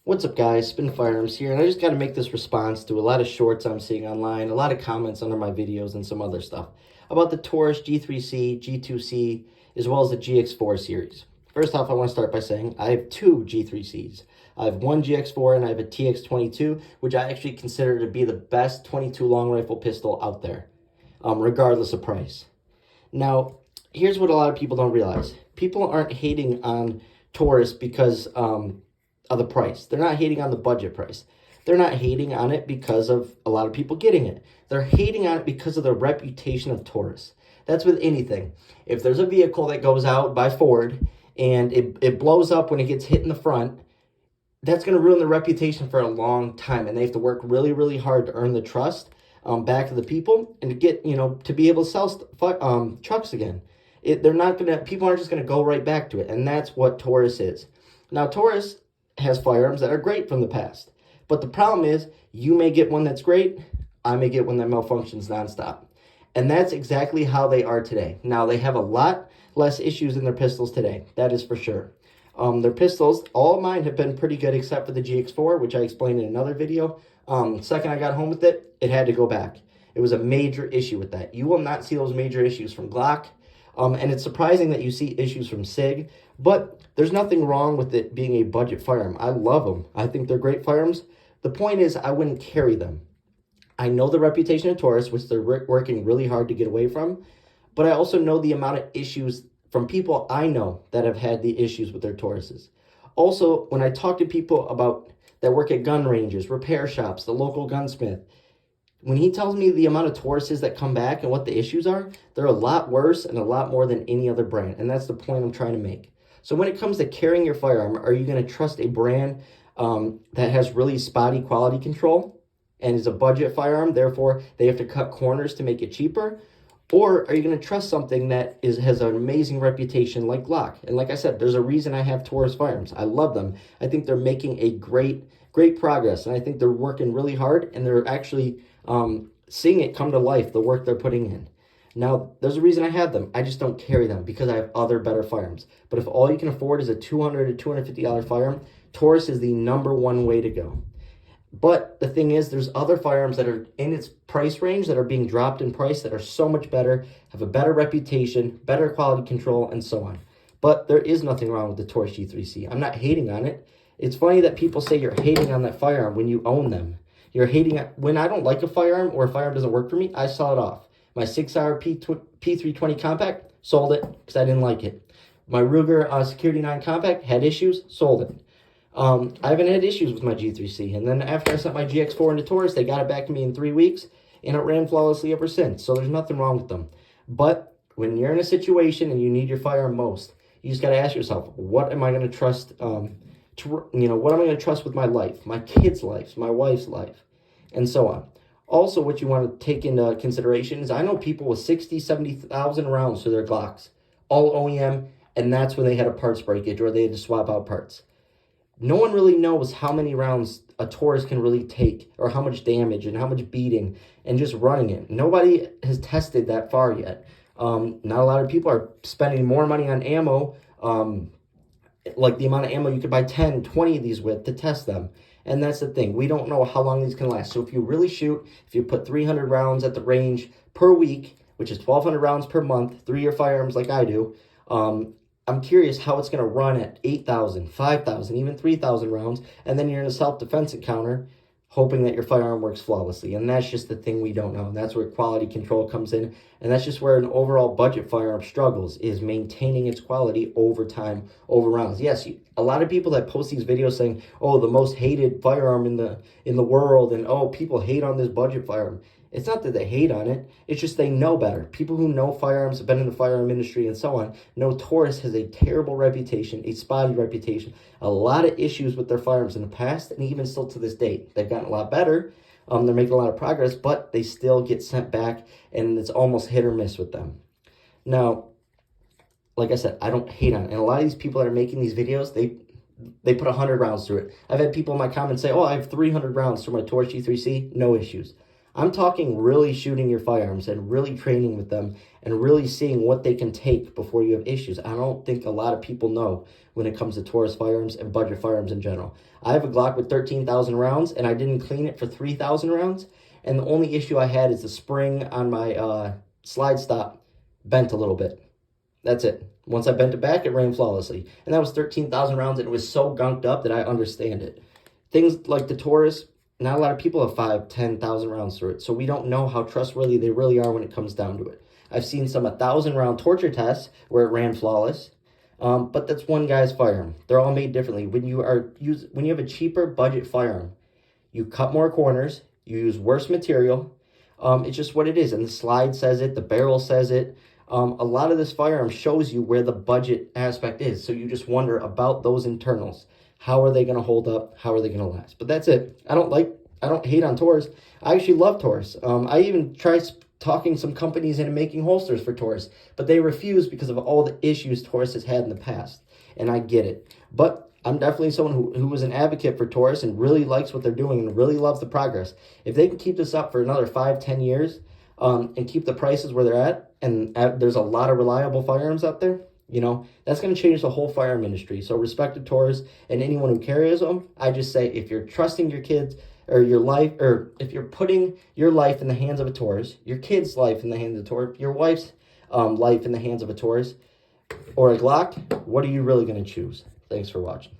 What's up, guys? Spin Firearms here, and I just got to make this response to a lot of shorts I'm seeing online, a lot of comments under my videos, and some other stuff about the Taurus G3C, G2C, as well as the GX4 series. First off, I want to start by saying I have two G3Cs. I have one GX4 and I have a TX22, which I actually consider to be the best 22 long rifle pistol out there, regardless of price. Now, here's what a lot of people don't realize. People aren't hating on Taurus because of the price. They're not hating on the budget price. They're not hating on it because of a lot of people getting it. They're hating on it because of the reputation of Taurus. That's with anything. If there's a vehicle that goes out by Ford and it blows up when it gets hit in the front, that's going to ruin the reputation for a long time. And they have to work really, really hard to earn the trust back of the people and to get, to be able to sell trucks again. People aren't just going to go right back to it. And that's what Taurus is. Now, Taurus has firearms that are great from the past. But the problem is, you may get one that's great, I may get one that malfunctions nonstop. And that's exactly how they are today. Now, they have a lot less issues in their pistols today. That is for sure. Their pistols, all of mine have been pretty good except for the GX4, which I explained in another video. Second I got home with it, it had to go back. It was a major issue with that. You will not see those major issues from Glock. And it's surprising that you see issues from SIG, but there's nothing wrong with it being a budget firearm. I love them. I think they're great firearms. The point is, I wouldn't carry them. I know the reputation of Taurus, which they're working really hard to get away from, but I also know the amount of issues from people I know that have had the issues with their Tauruses. Also, when I talk to people that work at gun ranges, repair shops, the local gunsmith, when he tells me the amount of Tauruses that come back and what the issues are, they're a lot worse and a lot more than any other brand. And that's the point I'm trying to make. So when it comes to carrying your firearm, are you going to trust a brand that has really spotty quality control and is a budget firearm, therefore they have to cut corners to make it cheaper? Or are you going to trust something that has an amazing reputation like Glock? And like I said, there's a reason I have Taurus firearms. I love them. I think they're making a great progress. And I think they're working really hard and they're actually seeing it come to life, the work they're putting in. Now, there's a reason I have them. I just don't carry them because I have other better firearms. But if all you can afford is a $200 to $250 firearm, Taurus is the #1 way to go. But the thing is, there's other firearms that are in its price range that are being dropped in price that are so much better, have a better reputation, better quality control, and so on. But there is nothing wrong with the Taurus G3C. I'm not hating on it. It's funny that people say you're hating on that firearm when you own them. You're hating when I don't like a firearm or a firearm doesn't work for me, I sell it off. My 6-hour P320 compact, sold it because I didn't like it. My Ruger Security 9 compact had issues, sold it. I haven't had issues with my G3C. And then after I sent my GX4 into Taurus, they got it back to me in 3 weeks, and it ran flawlessly ever since. So there's nothing wrong with them. But when you're in a situation and you need your firearm most, you just got to ask yourself, what am I going to trust? What am I going to trust with my life, my kids' lives, my wife's life, and so on. Also, what you want to take into consideration is I know people with 60, 70,000 rounds to their Glocks, all OEM, and that's when they had a parts breakage or they had to swap out parts. No one really knows how many rounds a Taurus can really take or how much damage and how much beating and just running it. Nobody has tested that far yet. Not a lot of people are spending more money on ammo, like the amount of ammo you could buy 10, 20 of these with to test them. And that's the thing. We don't know how long these can last. So if you really shoot, if you put 300 rounds at the range per week, which is 1,200 rounds per month, 3-year firearms like I do, I'm curious how it's going to run at 8,000, 5,000, even 3,000 rounds. And then you're in a self-defense encounter hoping that your firearm works flawlessly. And that's just the thing we don't know. And that's where quality control comes in. And that's just where an overall budget firearm struggles, is maintaining its quality over time, over rounds. Yes, a lot of people that post these videos saying, oh, the most hated firearm in the world, and oh, people hate on this budget firearm. It's not that they hate on it. It's just they know better. People who know firearms, have been in the firearm industry and so on, know Taurus has a terrible reputation, a spotty reputation, a lot of issues with their firearms in the past, and even still to this date. They've gotten a lot better. They're making a lot of progress, but they still get sent back, and it's almost hit or miss with them. Now, like I said, I don't hate on it. And a lot of these people that are making these videos, they put 100 rounds through it. I've had people in my comments say, oh, I have 300 rounds through my Taurus G3C, no issues. I'm talking really shooting your firearms and really training with them and really seeing what they can take before you have issues. I don't think a lot of people know when it comes to Taurus firearms and budget firearms in general. I have a Glock with 13,000 rounds, and I didn't clean it for 3,000 rounds. And the only issue I had is the spring on my slide stop bent a little bit. That's it. Once I bent it back, it ran flawlessly. And that was 13,000 rounds, and it was so gunked up that I understand it. Things like the Taurus, not a lot of people have 5,000, 10,000 rounds through it, so we don't know how trustworthy they really are when it comes down to it. I've seen some 1,000-round torture tests where it ran flawless, but that's one guy's firearm. They're all made differently. When you have a cheaper budget firearm, you cut more corners, you use worse material. It's just what it is, and the slide says it, the barrel says it. A lot of this firearm shows you where the budget aspect is, so you just wonder about those internals. How are they going to hold up? How are they going to last? But that's it. I don't hate on Taurus. I actually love Taurus. I even tried talking some companies into making holsters for Taurus, but they refused because of all the issues Taurus has had in the past, and I get it. But I'm definitely someone who was an advocate for Taurus and really likes what they're doing and really loves the progress. If they can keep this up for another 5-10 years and keep the prices where they're at, and there's a lot of reliable firearms out there, that's going to change the whole firearm industry. So respect to Taurus and anyone who carries them. I just say, if you're trusting your kids or your life, or if you're putting your life in the hands of a Taurus, your kid's life in the hands of a Taurus, your wife's life in the hands of a Taurus, or a Glock, what are you really going to choose? Thanks for watching.